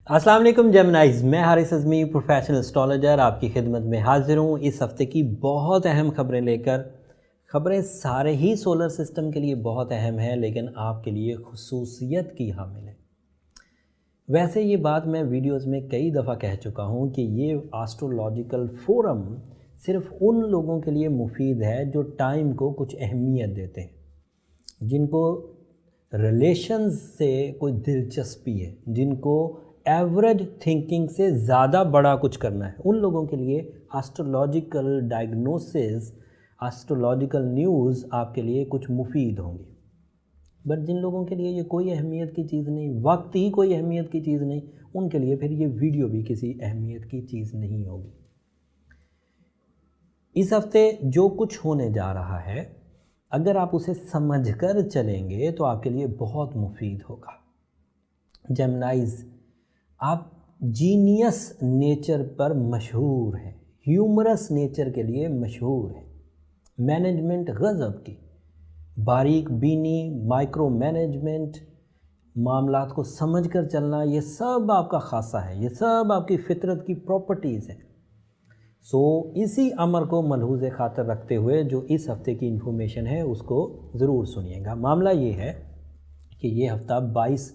अस्सलाम वालेकुम जेमिनाइज, मैं हारिस अज़मी प्रोफेशनल एस्ट्रोलॉजर आपकी खिदमत में हाजिर हूँ इस हफ़्ते की बहुत अहम खबरें लेकर। खबरें सारे ही सोलर सिस्टम के लिए बहुत अहम हैं, लेकिन आपके लिए खुसूसियत की हामिल है। वैसे ये बात मैं वीडियोस में कई दफ़ा कह चुका हूँ कि ये एस्ट्रोलॉजिकल फोरम सिर्फ़ उन लोगों के लिए मुफीद है जो टाइम को कुछ अहमियत देते हैं, जिनको रिलेशंस से कोई दिलचस्पी है, जिनको एवरेज थिंकिंग से ज़्यादा बड़ा कुछ करना है। उन लोगों के लिए एस्ट्रोलॉजिकल डायग्नोसिस, एस्ट्रोलॉजिकल न्यूज़ आपके लिए कुछ मुफीद होंगी। बट जिन लोगों के लिए ये कोई अहमियत की चीज़ नहीं, वक्त ही कोई अहमियत की चीज़ नहीं, उनके लिए फिर ये वीडियो भी किसी अहमियत की चीज़ नहीं होगी। इस हफ्ते जो कुछ होने जा रहा है, अगर आप उसे समझकर चलेंगे तो आपके लिए बहुत मुफीद होगा। जेमिनाइज, आप जीनियस नेचर पर मशहूर हैं, ह्यूमरस नेचर के लिए मशहूर हैं, मैनेजमेंट गज़ब की, बारीक बीनी, माइक्रो मैनेजमेंट, मामलात को समझकर चलना, ये सब आपका खासा है, ये सब आपकी फितरत की प्रॉपर्टीज़ हैं। सो इसी अमर को मलहूज़ खातर रखते हुए जो इस हफ़्ते की इन्फॉर्मेशन है उसको ज़रूर सुनिएगा। मामला ये है कि ये हफ़्ता 22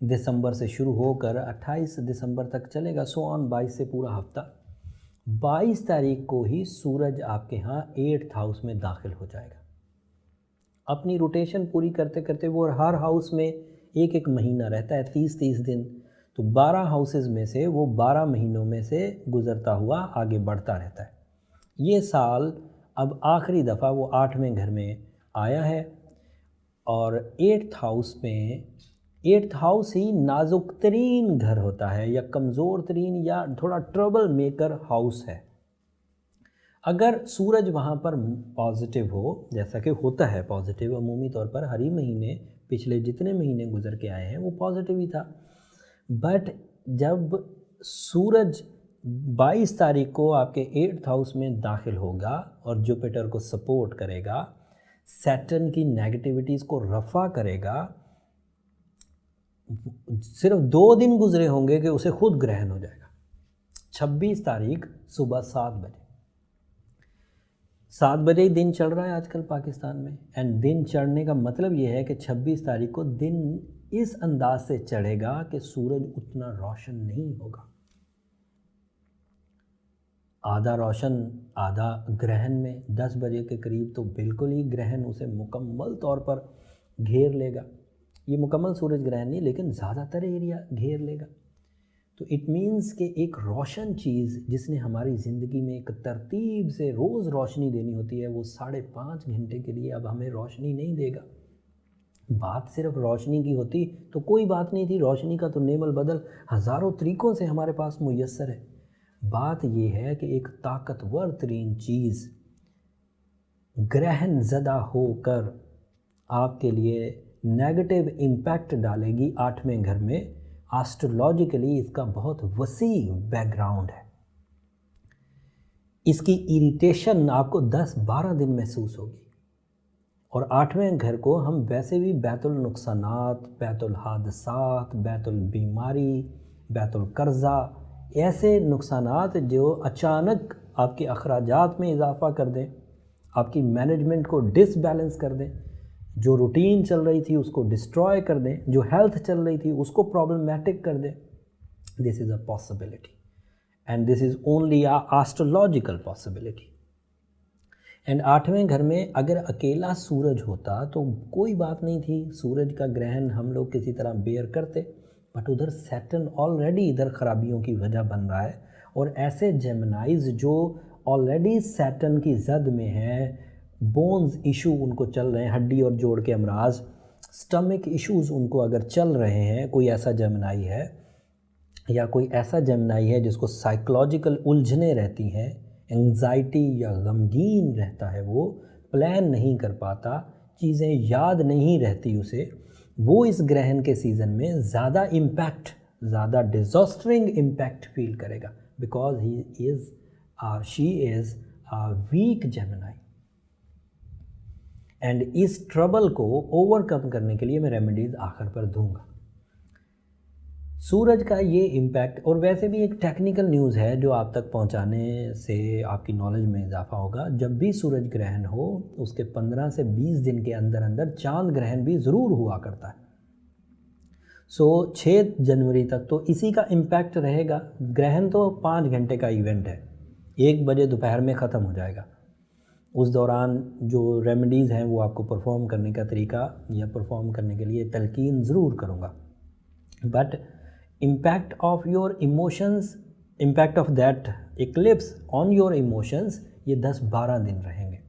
दिसंबर से शुरू होकर 28 दिसंबर तक चलेगा। सो ऑन 22 से पूरा हफ़्ता। 22 तारीख को ही सूरज आपके यहाँ 8th हाउस में दाखिल हो जाएगा। अपनी रोटेशन पूरी करते करते वो हर हाउस में एक एक महीना रहता है, 30-30 दिन। तो 12 हाउसेस में से वो 12 महीनों में से गुज़रता हुआ आगे बढ़ता रहता है। ये साल अब आखिरी दफ़ा वो 8वें घर में आया है और 8th हाउस में, 8th हाउस ही नाजुक तरीन घर होता है या कमज़ोर तरीन या थोड़ा ट्रबल मेकर हाउस है। अगर सूरज वहाँ पर पॉजिटिव हो, जैसा कि होता है पॉजिटिव अमूमी तौर पर, हर ही महीने पिछले जितने महीने गुजर के आए हैं वो पॉजिटिव ही था। बट जब सूरज 22 तारीख को आपके 8th हाउस में दाखिल होगा और जुपिटर को सपोर्ट करेगा, सैटर्न की नेगेटिविटीज़ को रफ़ा करेगा, सिर्फ 2 दिन गुजरे होंगे कि उसे खुद ग्रहण हो जाएगा। 26 तारीख सुबह 7 बजे, 7 बजे ही दिन चढ़ रहा है आजकल पाकिस्तान में। एंड दिन चढ़ने का मतलब ये है कि 26 तारीख को दिन इस अंदाज से चढ़ेगा कि सूरज उतना रोशन नहीं होगा, आधा रोशन आधा ग्रहण में। 10 बजे के करीब तो बिल्कुल ही ग्रहण उसे मुकम्मल तौर पर घेर लेगा। ये मुकम्मल सूरज ग्रहण नहीं, लेकिन ज़्यादातर एरिया घेर लेगा। तो इट मीन्स कि एक रोशन चीज़ जिसने हमारी ज़िंदगी में एक तरतीब से रोज़ रोशनी देनी होती है, वो 5.5 घंटे के लिए अब हमें रोशनी नहीं देगा। बात सिर्फ रोशनी की होती तो कोई बात नहीं थी, रोशनी का तो नेमल बदल हज़ारों तरीक़ों से हमारे पास मुयस्सर है। बात ये है कि एक ताकतवर तरीन चीज़ ग्रहण ज़दा होकर आपके लिए नेगेटिव इम्पैक्ट डालेगी 8वें घर में। एस्ट्रोलॉजिकली इसका बहुत वसी बैकग्राउंड है। इसकी इरिटेशन आपको 10-12 दिन महसूस होगी। और 8वें घर को हम वैसे भी बैतुल नुकसानात, बैतुल हादसात, बैतुल बीमारी, बैतुल कर्ज़ा, ऐसे नुकसानात जो अचानक आपके अखराजात में इजाफ़ा कर दें, आपकी मैनेजमेंट को डिसबैलेंस कर दें, जो रूटीन चल रही थी उसको डिस्ट्रॉय कर दें, जो हेल्थ चल रही थी उसको प्रॉब्लमेटिक कर दें। This is a possibility and this is only a astrological possibility. And 8वें घर में अगर अकेला सूरज होता तो कोई बात नहीं थी, सूरज का ग्रहण हम लोग किसी तरह बेयर करते। बट उधर सैटर्न ऑलरेडी इधर ख़राबियों की वजह बन रहा है। और ऐसे जेमिनाइज जो ऑलरेडी सैटर्न की जद में है, बोन्स इशू उनको चल रहे हैं, हड्डी और जोड़ के अमराज, स्टमक इश्यूज़ उनको अगर चल रहे हैं, कोई ऐसा जेमिनाई है या कोई ऐसा जेमिनाई है जिसको साइकोलॉजिकल उलझने रहती हैं, एंग्जाइटी या गमगीन रहता है, वो प्लान नहीं कर पाता, चीज़ें याद नहीं रहती उसे, वो इस ग्रहण के सीज़न में ज़्यादा इम्पैक्ट, ज़्यादा डिज़ास्टरिंग इम्पैक्ट फील करेगा, because he is she is a weak Gemini. And इस ट्रबल को ओवरकम करने के लिए मैं रेमेडीज़ आखिर पर दूंगा। सूरज का ये इम्पैक्ट, और वैसे भी एक टेक्निकल न्यूज़ है जो आप तक पहुंचाने से आपकी नॉलेज में इजाफा होगा। जब भी सूरज ग्रहण हो उसके 15 से 20 दिन के अंदर अंदर चांद ग्रहण भी ज़रूर हुआ करता है। 6 जनवरी तक तो इसी का इम्पैक्ट रहेगा। ग्रहण तो 5 घंटे का इवेंट है, 1 बजे दोपहर में ख़त्म हो जाएगा। उस दौरान जो रेमेडीज़ हैं वो आपको परफॉर्म करने का तरीका या परफॉर्म करने के लिए तलकीन ज़रूर करूँगा। But impact of your emotions, impact of that eclipse on your emotions, ये 10-12 दिन रहेंगे।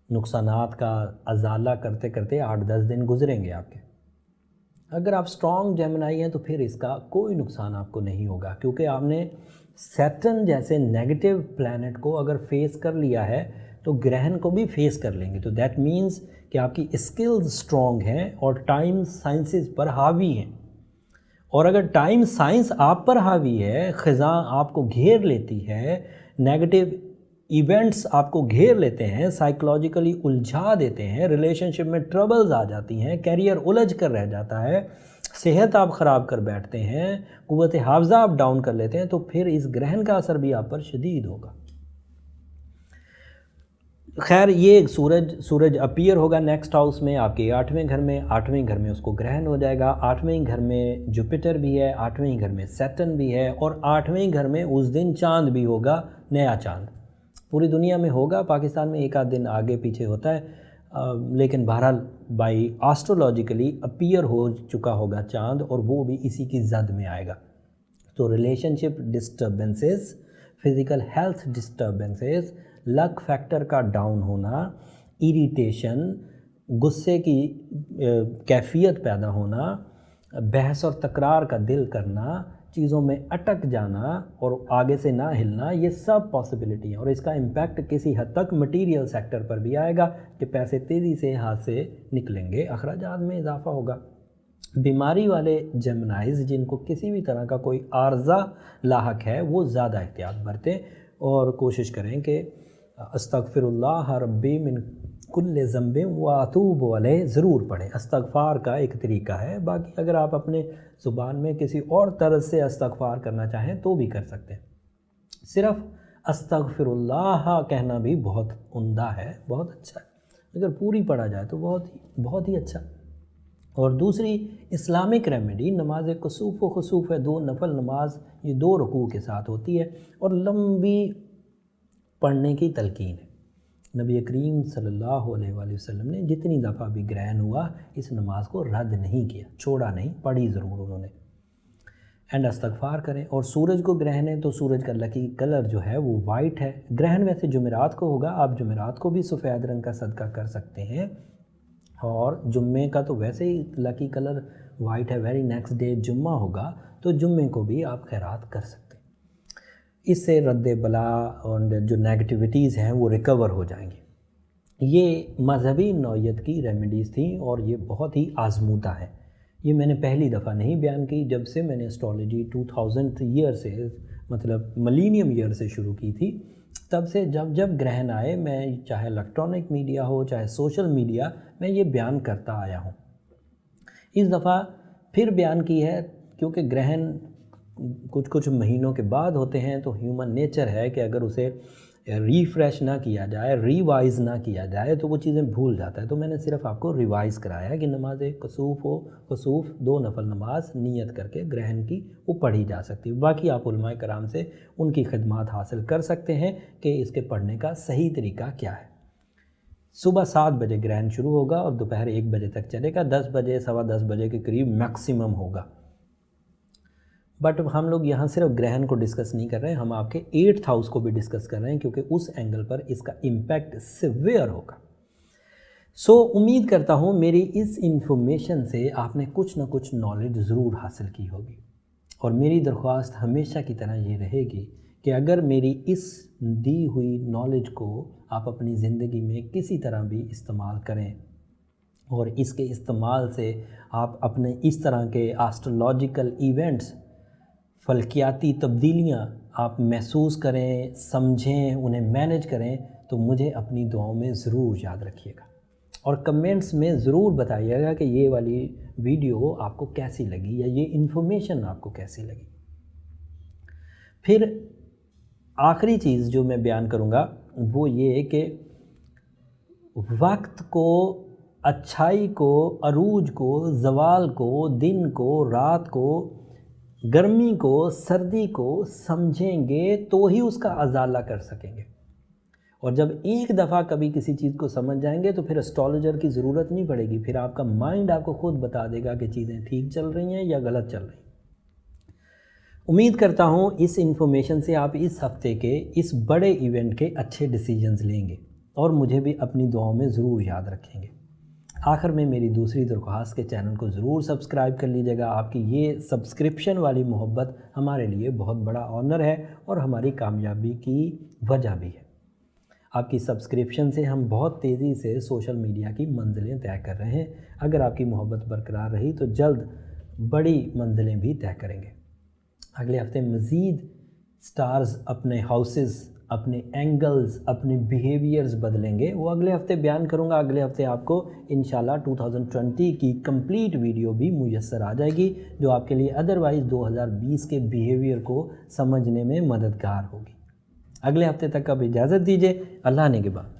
नुकसानात का अजाला करते करते 8-10 दिन गुजरेंगे आपके। अगर आप स्ट्रॉन्ग जेमिनाई हैं तो फिर इसका कोई नुकसान आपको नहीं होगा, क्योंकि आपने सैटर्न जैसे नेगेटिव प्लैनेट को अगर फेस कर लिया है तो ग्रहण को भी फेस कर लेंगे। तो दैट मीन्स कि आपकी स्किल्स स्ट्रॉन्ग हैं और टाइम साइंसेस पर हावी हैं। और अगर टाइम साइंस आप पर हावी है, ख़ज़ा आपको घेर लेती है, नेगेटिव इवेंट्स आपको घेर लेते हैं, साइकोलॉजिकली उलझा देते हैं, रिलेशनशिप में ट्रबल्स आ जाती हैं, कैरियर उलझ कर रह जाता है, सेहत आप ख़राब कर बैठते हैं, क़ुव्वत हाफ़ज़ा आप डाउन कर लेते हैं, तो फिर इस ग्रहण का असर भी आप पर शदीद होगा। खैर, ये सूरज अपीयर होगा नेक्स्ट हाउस में, आपके 8वें घर में। 8वें घर में उसको ग्रहण हो जाएगा। 8वें घर में जुपिटर भी है, 8वें घर में सैटर्न भी है, और 8वें घर में उस दिन चांद भी होगा, नया चांद। पूरी दुनिया में होगा, पाकिस्तान में एक आध दिन आगे पीछे होता है, लेकिन बहरहाल बाई एस्ट्रोलॉजिकली अपीयर हो चुका होगा चांद, और वो भी इसी की जद में आएगा। तो relationship disturbances, physical health disturbances, luck factor का डाउन होना, इरिटेशन, गुस्से की कैफियत पैदा होना, बहस और तकरार का दिल करना, चीज़ों में अटक जाना और आगे से ना हिलना, ये सब पॉसिबिलिटी है। और इसका इम्पैक्ट किसी हद तक मटीरियल सेक्टर पर भी आएगा कि पैसे तेज़ी से हाथ से निकलेंगे, अखराजात में इजाफा होगा। बीमारी वाले जेमिनाइज़ जिनको किसी भी तरह का कोई आर्जा लाहक है वो ज़्यादा एहतियात बरतें और कोशिश करें कि अस्तगफिरुल्लाह रब्बी मिन कुल्ले ज़ंबे व अतूबु अलैह ज़रूर पढ़ें। इस्तग़फ़ार का एक तरीका है, बाकी अगर आप अपने ज़ुबान में किसी और तरह से इस्तग़फ़ार करना चाहें तो भी कर सकते हैं। सिर्फ़ अस्तगफिरुल्लाह कहना भी बहुत उम्दा है, बहुत अच्छा है। अगर पूरी पढ़ा जाए तो बहुत ही अच्छा। और दूसरी इस्लामिक रेमेडी नमाज कुसूफ़ व खुसूफ़ है, 2 नफल नमाज, ये 2 रुकू के साथ होती है और लंबी पढ़ने की तलकीन है। नबी करीम सल्लल्लाहु अलैहि वसल्लम ने जितनी दफ़ा भी ग्रहण हुआ इस नमाज को रद्द नहीं किया, छोड़ा नहीं, पढ़ी ज़रूर उन्होंने। एंड इस्तग़फ़ार करें। और सूरज को ग्रहण है तो सूरज का लकी कलर जो है वो वाइट है। ग्रहण वैसे जुमेरात को होगा, आप जुमेरात को भी सफ़ेद रंग का सदका कर सकते हैं, और जुम्मे का तो वैसे ही लकी कलर वाइट है, वेरी नेक्स्ट डे जुम्मा होगा तो जुम्मे को भी आप खैरात कर सकते हैं। इससे रद्द बला और जो नेगेटिविटीज़ हैं वो रिकवर हो जाएंगी। ये मजहबी नौयत की रेमेडीज़ थी और ये बहुत ही आजमूदा है। ये मैंने पहली दफ़ा नहीं बयान की, जब से मैंने एस्ट्रोलॉजी 2000 ईयर से, मतलब मिलीनियम ईयर से शुरू की थी, तब से जब ग्रहण आए, मैं चाहे इलेक्ट्रॉनिक मीडिया हो चाहे सोशल मीडिया, मैं ये बयान करता आया हूँ। इस दफ़ा फिर बयान की है क्योंकि ग्रहण कुछ महीनों के बाद होते हैं, तो ह्यूमन नेचर है कि अगर उसे रीफ्रेश ना किया जाए, रिवाइज़ ना किया जाए तो वो चीज़ें भूल जाता है। तो मैंने सिर्फ आपको रिवाइज़ कराया कि नमाज कुसूफ़ 2 नफल नमाज नियत करके ग्रहण की वो पढ़ी जा सकती है। बाकी आप उलमाए कराम से उनकी खिदमत हासिल कर सकते हैं कि इसके पढ़ने का सही तरीका क्या है। सुबह 7 बजे ग्रहण शुरू होगा और दोपहर 1 बजे तक चलेगा। 10 बजे, 10:15 बजे के करीब मैक्सिमम होगा। बट हम लोग यहाँ सिर्फ ग्रहण को डिस्कस नहीं कर रहे हैं, हम आपके 8th हाउस को भी डिस्कस कर रहे हैं क्योंकि उस एंगल पर इसका इम्पैक्ट सिवियर होगा। सो उम्मीद करता हूँ मेरी इस इंफॉर्मेशन से आपने कुछ ना कुछ नॉलेज ज़रूर हासिल की होगी। और मेरी दरख्वास्त हमेशा की तरह ये रहेगी कि अगर मेरी इस दी हुई नॉलेज को आप अपनी ज़िंदगी में किसी तरह भी इस्तेमाल करें और इसके इस्तेमाल से आप अपने इस तरह के एस्ट्रोलॉजिकल इवेंट्स, फल्कियाती तब्दीलियाँ आप महसूस करें, समझें, उन्हें मैनेज करें, तो मुझे अपनी दुआओं में ज़रूर याद रखिएगा। और कमेंट्स में ज़रूर बताइएगा कि ये वाली वीडियो आपको कैसी लगी या ये इन्फॉर्मेशन आपको कैसी लगी। फिर आखिरी चीज़ जो मैं बयान करूँगा वो ये है कि वक्त को, अच्छाई को, अरूज को, ज़वाल को, दिन को, रात को, गर्मी को, सर्दी को समझेंगे तो ही उसका अजाला कर सकेंगे। और जब एक दफ़ा कभी किसी चीज़ को समझ जाएंगे तो फिर एस्ट्रोलॉजर की ज़रूरत नहीं पड़ेगी, फिर आपका माइंड आपको खुद बता देगा कि चीज़ें ठीक चल रही हैं या गलत चल रही हैं। उम्मीद करता हूँ इस इन्फॉर्मेशन से आप इस हफ़्ते के इस बड़े इवेंट के अच्छे डिसीजंस लेंगे और मुझे भी अपनी दुआओं में ज़रूर याद रखेंगे। आखिर में मेरी दूसरी दरख्वास्त के चैनल को ज़रूर सब्सक्राइब कर लीजिएगा। आपकी ये सब्सक्रिप्शन वाली मोहब्बत हमारे लिए बहुत बड़ा ऑनर है और हमारी कामयाबी की वजह भी है। आपकी सब्सक्रिप्शन से हम बहुत तेज़ी से सोशल मीडिया की मंजिलें तय कर रहे हैं। अगर आपकी मोहब्बत बरकरार रही तो जल्द बड़ी मंजिलें भी तय करेंगे। अगले हफ्ते मज़ीद स्टार्स अपने हाउसेस, अपने एंगल्स, अपने बिहेवियर्स बदलेंगे, वो अगले हफ्ते बयान करूँगा। अगले हफ्ते आपको इंशाल्लाह 2020 की कंप्लीट वीडियो भी मुयस्सर आ जाएगी जो आपके लिए अदरवाइज़ 2020 के बिहेवियर को समझने में मददगार होगी। अगले हफ्ते तक अब इजाज़त दीजिए। अल्लाह ने के बाद।